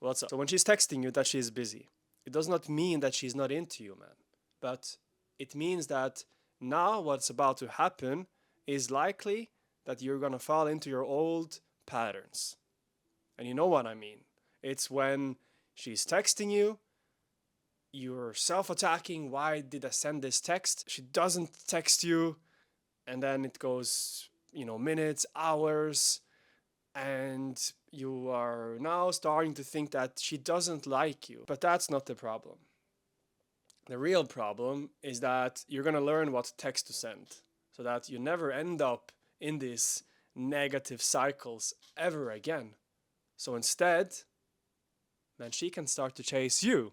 What's up? So when she's texting you that she's busy, it does not mean that she's not into you, man. But it means that now what's about to happen is likely that you're gonna fall into your old patterns. And you know what I mean. It's when she's texting you, you're self attacking. Why did I send this text? She doesn't text you, and then it goes, minutes, hours, and you are now starting to think that she doesn't like you. But that's not the problem. The real problem is that you're going to learn what text to send so that you never end up in these negative cycles ever again. So instead, then she can start to chase you.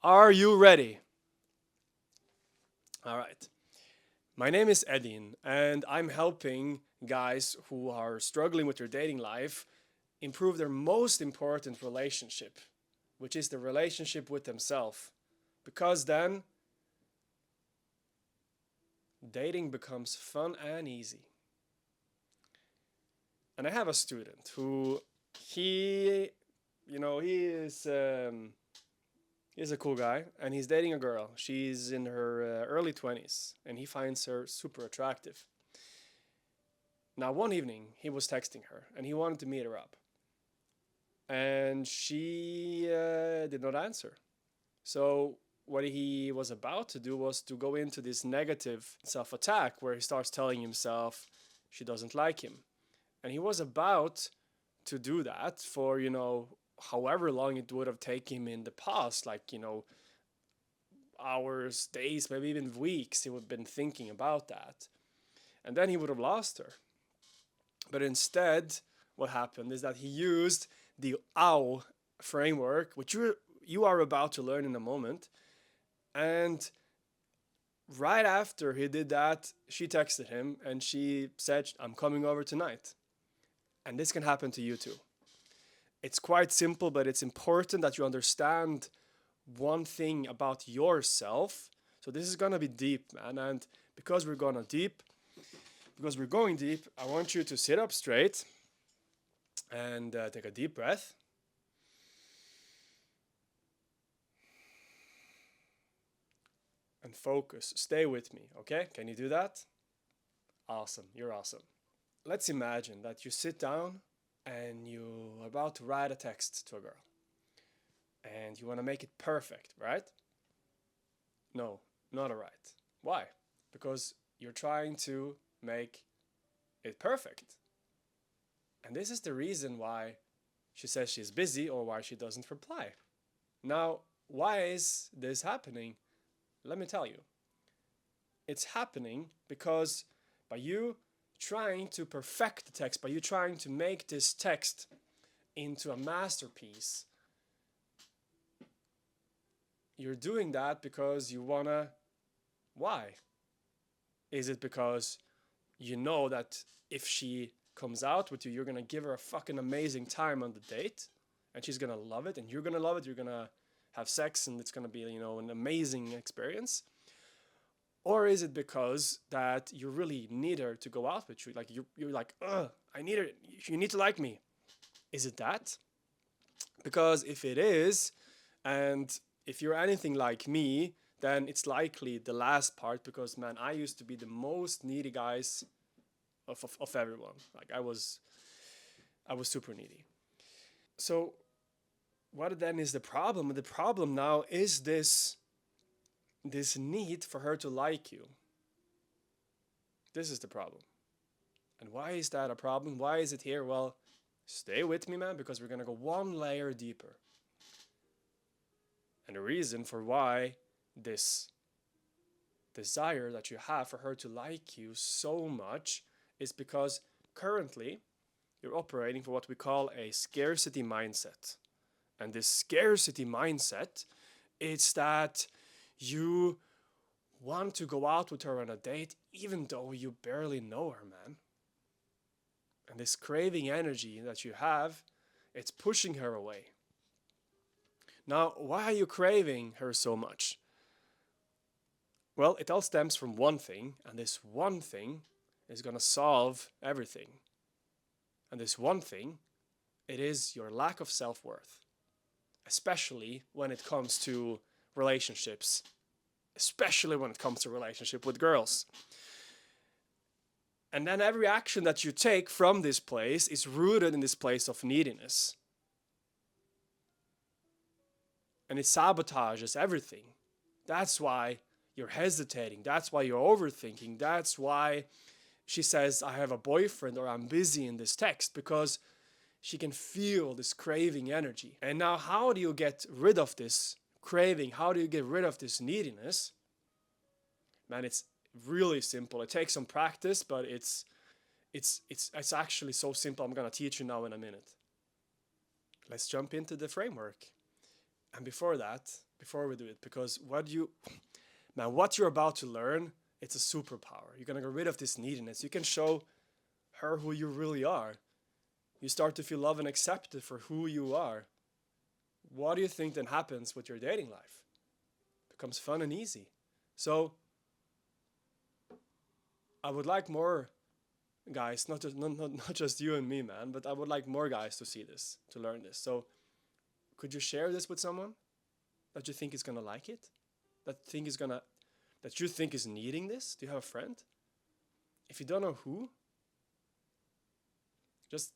Are you ready? All right. My name is Edin, and I'm helping guys who are struggling with their dating life improve their most important relationship, which is the relationship with themselves. Because then dating becomes fun and easy. And I have a student who he, he is he's a cool guy, and he's dating a girl. She's in her early 20s, and he finds her super attractive. Now, one evening, he was texting her, and he wanted to meet her up. And she did not answer. So, what he was about to do was to go into this negative self attack where he starts telling himself she doesn't like him. And he was about to do that for, however long it would have taken him in the past, like, hours, days, maybe even weeks. He would have been thinking about that. And then he would have lost her. But instead, what happened is that he used the OW framework, which you are about to learn in a moment. And right after he did that, she texted him and she said, "I'm coming over tonight." And this can happen to you too. It's quite simple, but it's important that you understand one thing about yourself. So this is gonna be deep, man. And because we're going deep, I want you to sit up straight and take a deep breath. And focus. Stay with me, okay? Can you do that? Awesome. You're awesome. Let's imagine that you sit down and you're about to write a text to a girl. And you want to make it perfect, right? No, not alright. Why? Because you're trying to make it perfect. And this is the reason why she says she's busy or why she doesn't reply. Now, why is this happening? Let me tell you. It's happening because by you trying to perfect the text, by you trying to make this text into a masterpiece, you're doing that because you wanna. Why? Is it because you know that if she comes out with you, you're gonna give her a fucking amazing time on the date, and she's gonna love it, and you're gonna love it, you're gonna have sex, and it's gonna be, an amazing experience? Or is it because that you really need her to go out with you? Like you're like, I need her. You need to like me. Is it that? Because if it is, and if you're anything like me, then it's likely the last part. Because man, I used to be the most needy guys of everyone. Like I was super needy. So what then is the problem? The problem now is this need for her to like you. This is the problem. And why is that a problem? Why is it here? Well, stay with me, man, because we're going to go one layer deeper. And the reason for why this desire that you have for her to like you so much is because currently you're operating for what we call a scarcity mindset. And this scarcity mindset is that you want to go out with her on a date even though you barely know her, man. And this craving energy that you have, it's pushing her away. Now, why are you craving her so much? Well, it all stems from one thing, and this one thing is going to solve everything. And this one thing it is your lack of self-worth, especially when it comes to relationships, especially when it comes to relationship with girls. And then every action that you take from this place is rooted in this place of neediness. And it sabotages everything. That's why you're hesitating. That's why you're overthinking. That's why she says, I have a boyfriend, or I'm busy in this text, because she can feel this craving energy. And now, how do you get rid of this craving? How do you get rid of this neediness? Man, it's really simple. It takes some practice, but it's actually so simple. I'm gonna teach you now in a minute. Let's jump into the framework. And before we do it, because what you're about to learn, it's a superpower. You're gonna get rid of this neediness. You can show her who you really are. You start to feel loved and accepted for who you are. What do you think then happens with your dating life? It becomes fun and easy. So I would like more guys, not just you and me, man, but I would like more guys to see this, to learn this. So could you share this with someone that you think is gonna like it? That you think is needing this? Do you have a friend? If you don't know who, just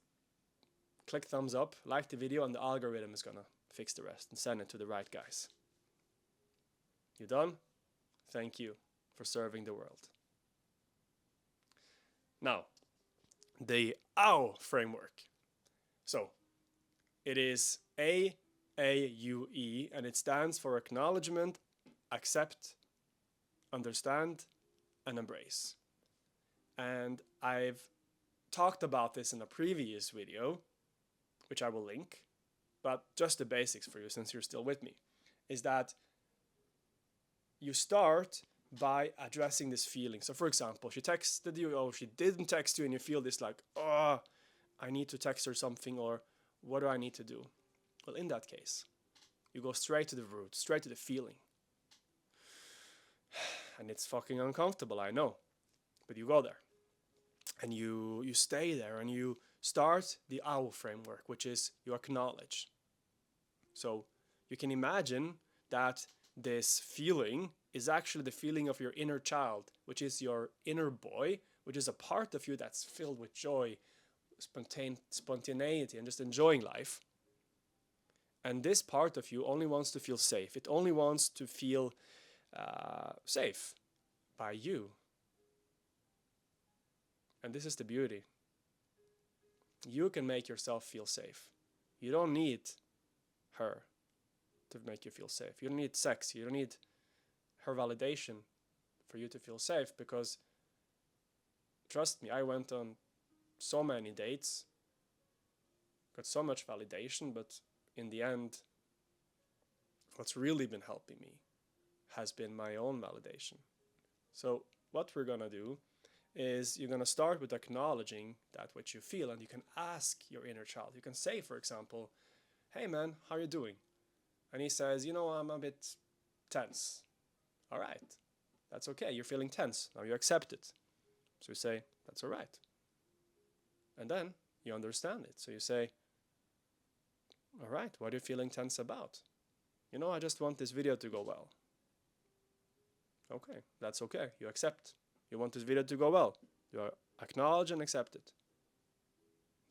click thumbs up, like the video, and the algorithm is gonna fix the rest and send it to the right guys. You done? Thank you for serving the world. Now, the AUE framework. So, it is AAUE, and it stands for acknowledgement, accept, understand, and embrace. And I've talked about this in a previous video, which I will link, but just the basics for you since you're still with me, is that you start by addressing this feeling. So for example, she texted you, or she didn't text you, and you feel this like, oh, I need to text her something, or what do I need to do? Well, in that case, you go straight to the root, straight to the feeling. And it's fucking uncomfortable, I know, but you go there. And you stay there, and you start the AUE framework, which is you acknowledge. So you can imagine that this feeling is actually the feeling of your inner child, which is your inner boy, which is a part of you that's filled with joy, spontaneity, and just enjoying life. And this part of you only wants to feel safe. It only wants to feel safe by you. And this is the beauty. You can make yourself feel safe. You don't need her to make you feel safe. You don't need sex. You don't need her validation for you to feel safe, because trust me, I went on so many dates, got so much validation, but in the end, what's really been helping me has been my own validation. So what we're gonna do is you're gonna start with acknowledging that what you feel, and you can ask your inner child. You can say, for example, hey man, how are you doing? And he says, you know, I'm a bit tense. All right, that's okay. You're feeling tense. Now you accept it. So you say, that's all right. And then you understand it. So you say, all right, what are you feeling tense about? You know, I just want this video to go well. Okay, that's okay. You accept. You want this video to go well. You acknowledge and accept it.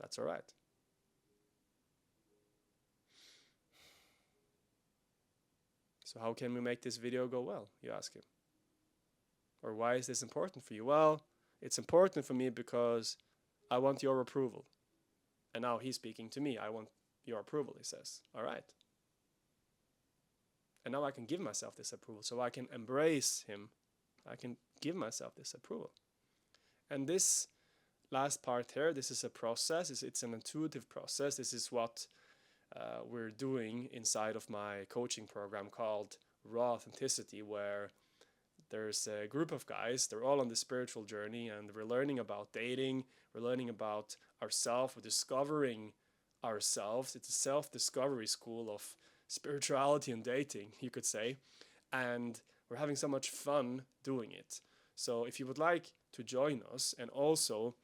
That's all right. So how can we make this video go well, you ask him? Or why is this important for you? Well, it's important for me because I want your approval. And now he's speaking to me. I want your approval, he says. All right. And now I can give myself this approval, so I can embrace him. I can give myself this approval. And this last part here, this is a process. It's an intuitive process. This is what we're doing inside of my coaching program called Raw Authenticity, where there's a group of guys, they're all on the spiritual journey, and we're learning about dating, we're learning about ourselves, we're discovering ourselves. It's a self-discovery school of spirituality and dating, you could say, and we're having so much fun doing it. So if you would like to join us and also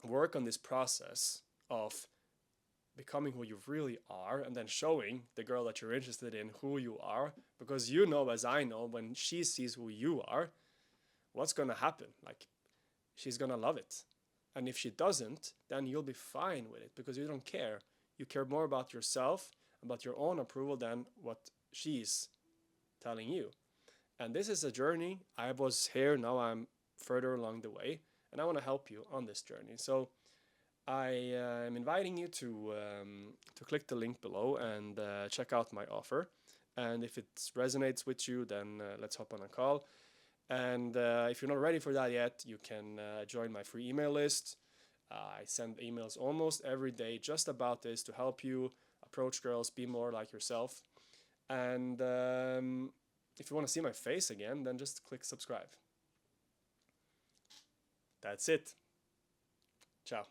work on this process of becoming who you really are, and then showing the girl that you're interested in who you are, because you know, as I know, when she sees who you are, what's gonna happen? Like, she's gonna love it. And if she doesn't, then you'll be fine with it because you don't care. You care more about yourself, about your own approval than what she's telling you. And this is a journey. I was here, now I'm further along the way, and I want to help you on this journey. So I am inviting you to click the link below and check out my offer. And if it resonates with you, then let's hop on a call. And if you're not ready for that yet, you can join my free email list. I send emails almost every day just about this to help you approach girls, be more like yourself. And if you want to see my face again, then just click subscribe. That's it. Ciao.